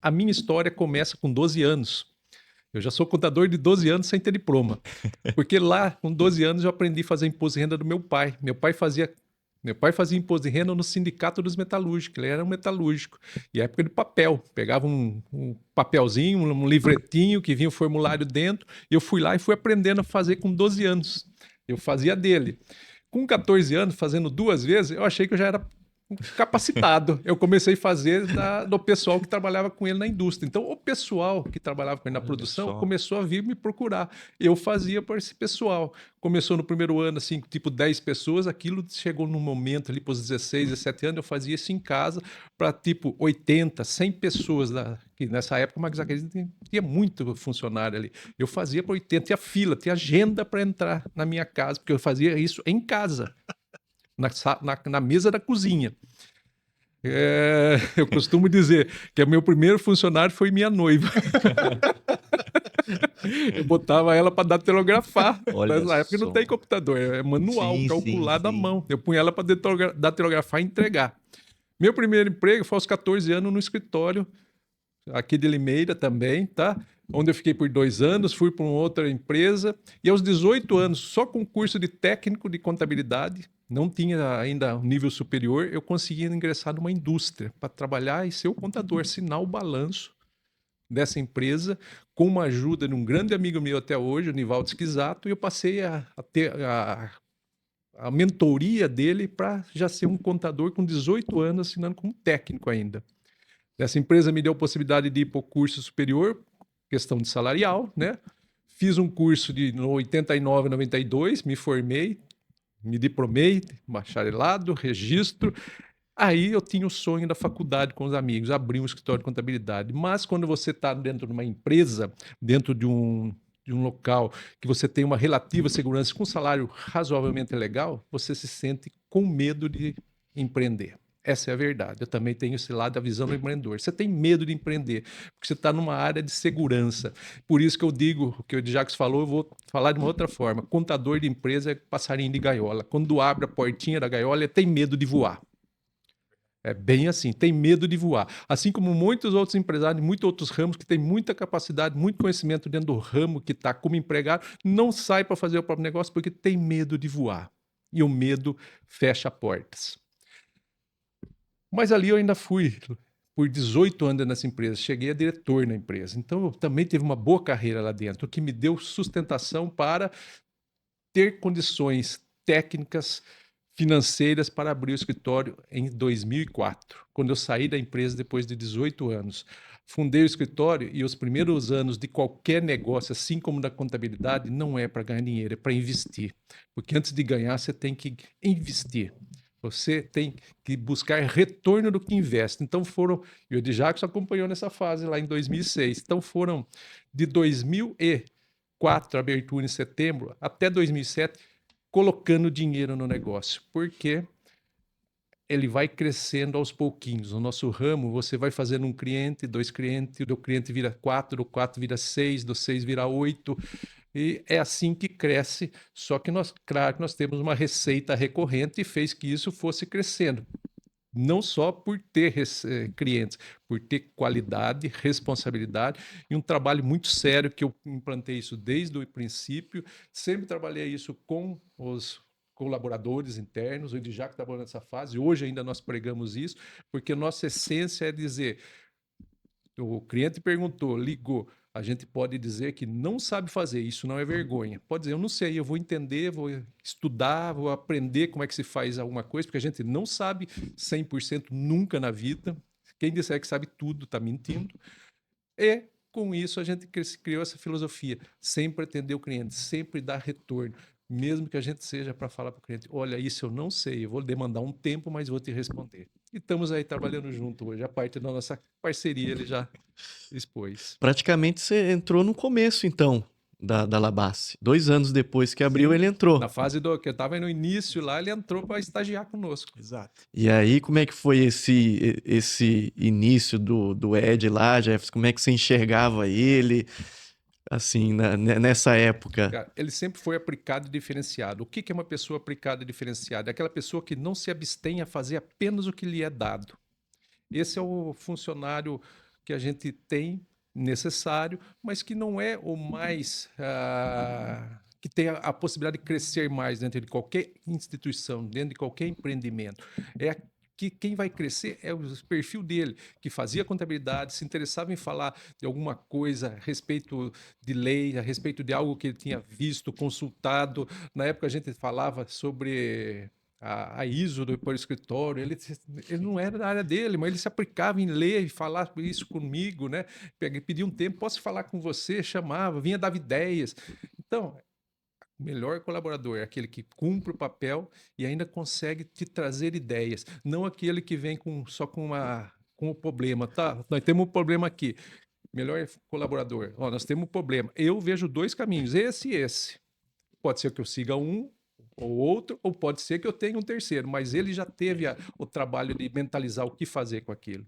A minha história começa com 12 anos. Eu já sou contador de 12 anos sem ter diploma. Porque lá, com 12 anos, eu aprendi a fazer imposto de renda do meu pai. Meu pai fazia imposto de renda no Sindicato dos Metalúrgicos, ele era um metalúrgico. E época de papel, pegava um papelzinho, um livretinho que vinha o formulário dentro, e eu fui lá e fui aprendendo a fazer com 12 anos. Eu fazia dele. Com 14 anos, fazendo 2 vezes, eu achei que eu já era capacitado. Eu comecei a fazer do pessoal que trabalhava com ele na indústria. Então, o pessoal que trabalhava com ele na Olha produção só. começou a vir me procurar. Eu fazia para esse pessoal. Começou no primeiro ano, assim, tipo 10 pessoas. Aquilo chegou num momento ali para os 16, 17 anos. Eu fazia isso em casa para tipo 80, 100 pessoas. Que nessa época, o Max tinha muito funcionário ali. Eu fazia para 80. Tinha fila, tinha agenda para entrar na minha casa, porque eu fazia isso em casa. Na mesa da cozinha. Eu costumo dizer que o meu primeiro funcionário foi minha noiva. Eu botava ela para datilografar. Olha Nessa época não tem só. computador, é manual, Sim, sim, calculado à sim. mão. Eu punha ela para datilografar e entregar. Meu primeiro emprego foi aos 14 anos no escritório, aqui de Limeira também, tá? Onde eu fiquei por 2 anos, fui para uma outra empresa, e aos 18 anos, só com curso de técnico de contabilidade, não tinha ainda um nível superior, eu conseguia ingressar numa indústria para trabalhar e ser o contador, assinar o balanço dessa empresa, com uma ajuda de um grande amigo meu até hoje, o Nivaldo Schisato, e eu passei a ter a mentoria dele para já ser um contador com 18 anos, assinando como técnico ainda. Essa empresa me deu a possibilidade de ir para o curso superior, questão de salarial, né? Fiz um curso no 89, 92, me formei, me diplomei, bacharelado, registro. Aí eu tinha o sonho da faculdade com os amigos, abrir um escritório de contabilidade. Mas quando você está dentro de uma empresa, dentro de um local que você tem uma relativa segurança com um salário razoavelmente legal, você se sente com medo de empreender. Essa é a verdade. Eu também tenho esse lado da visão do empreendedor. Você tem medo de empreender, porque você está numa área de segurança. Por isso que eu digo, o que o Jacques falou, eu vou falar de uma outra forma. Contador de empresa é passarinho de gaiola. Quando abre a portinha da gaiola, ele tem medo de voar. É bem assim, tem medo de voar. Assim como muitos outros empresários, muitos outros ramos que têm muita capacidade, muito conhecimento dentro do ramo que está como empregado, não sai para fazer o próprio negócio porque tem medo de voar. E o medo fecha portas. Mas ali eu ainda fui por 18 anos nessa empresa, cheguei a diretor na empresa. Então eu também tive uma boa carreira lá dentro, o que me deu sustentação para ter condições técnicas, financeiras para abrir o escritório em 2004, quando eu saí da empresa depois de 18 anos. Fundei o escritório e os primeiros anos de qualquer negócio, assim como da contabilidade, não é para ganhar dinheiro, é para investir. Porque antes de ganhar, você tem que investir. Você tem que buscar retorno do que investe. Então foram, e o Djackson acompanhou nessa fase lá em 2006. Então foram de 2004, abertura em setembro, até 2007, colocando dinheiro no negócio, porque ele vai crescendo aos pouquinhos. No nosso ramo, você vai fazendo um cliente, dois clientes, do cliente vira quatro, do quatro vira seis, do seis vira oito, e é assim que cresce. Só que nós, claro, nós temos uma receita recorrente e fez que isso fosse crescendo. Não só por ter clientes, por ter qualidade, responsabilidade e um trabalho muito sério, que eu implantei isso desde o princípio. Sempre trabalhei isso com os colaboradores internos, o Edjac trabalhou nessa fase, hoje ainda nós pregamos isso, porque nossa essência é dizer, o cliente perguntou, ligou, a gente pode dizer que não sabe fazer, isso não é vergonha. Pode dizer, eu não sei, eu vou entender, vou estudar, vou aprender como é que se faz alguma coisa, porque a gente não sabe 100% nunca na vida. Quem disser que sabe tudo está mentindo. E com isso a gente criou essa filosofia, sempre atender o cliente, sempre dar retorno, mesmo que a gente seja para falar para o cliente, olha, isso eu não sei, eu vou demandar um tempo, mas vou te responder. E estamos aí trabalhando junto hoje, a parte da nossa parceria ele já expôs. Praticamente você entrou no começo, então, da Labassi. 2 anos depois que abriu, Sim, ele na entrou. fase do que eu estava no início lá, ele entrou para estagiar conosco. Exato. E aí, como é que foi esse início do Ed lá, Jefferson? Como é que você enxergava ele, assim, nessa época? Cara, ele sempre foi aplicado e diferenciado. O que é uma pessoa aplicada e diferenciada? É aquela pessoa que não se abstém a fazer apenas o que lhe é dado. Esse é o funcionário que a gente tem necessário, mas que não é o mais que tem a possibilidade de crescer mais dentro de qualquer instituição, dentro de qualquer empreendimento. É que quem vai crescer é o perfil dele, que fazia contabilidade, se interessava em falar de alguma coisa a respeito de lei, a respeito de algo que ele tinha visto, consultado. Na época a gente falava sobre a ISO do escritório, ele não era da área dele, mas ele se aplicava em ler e falar isso comigo, né? Pedia um tempo, posso falar com você? Chamava, vinha dar ideias. Então, o melhor colaborador é aquele que cumpre o papel e ainda consegue te trazer ideias, não aquele que vem só com o problema. Tá, nós temos um problema aqui. Melhor colaborador. Ó, nós temos um problema. Eu vejo dois caminhos, esse e esse. Pode ser que eu siga um ou outro, ou pode ser que eu tenha um terceiro, mas ele já teve o trabalho de mentalizar o que fazer com aquilo.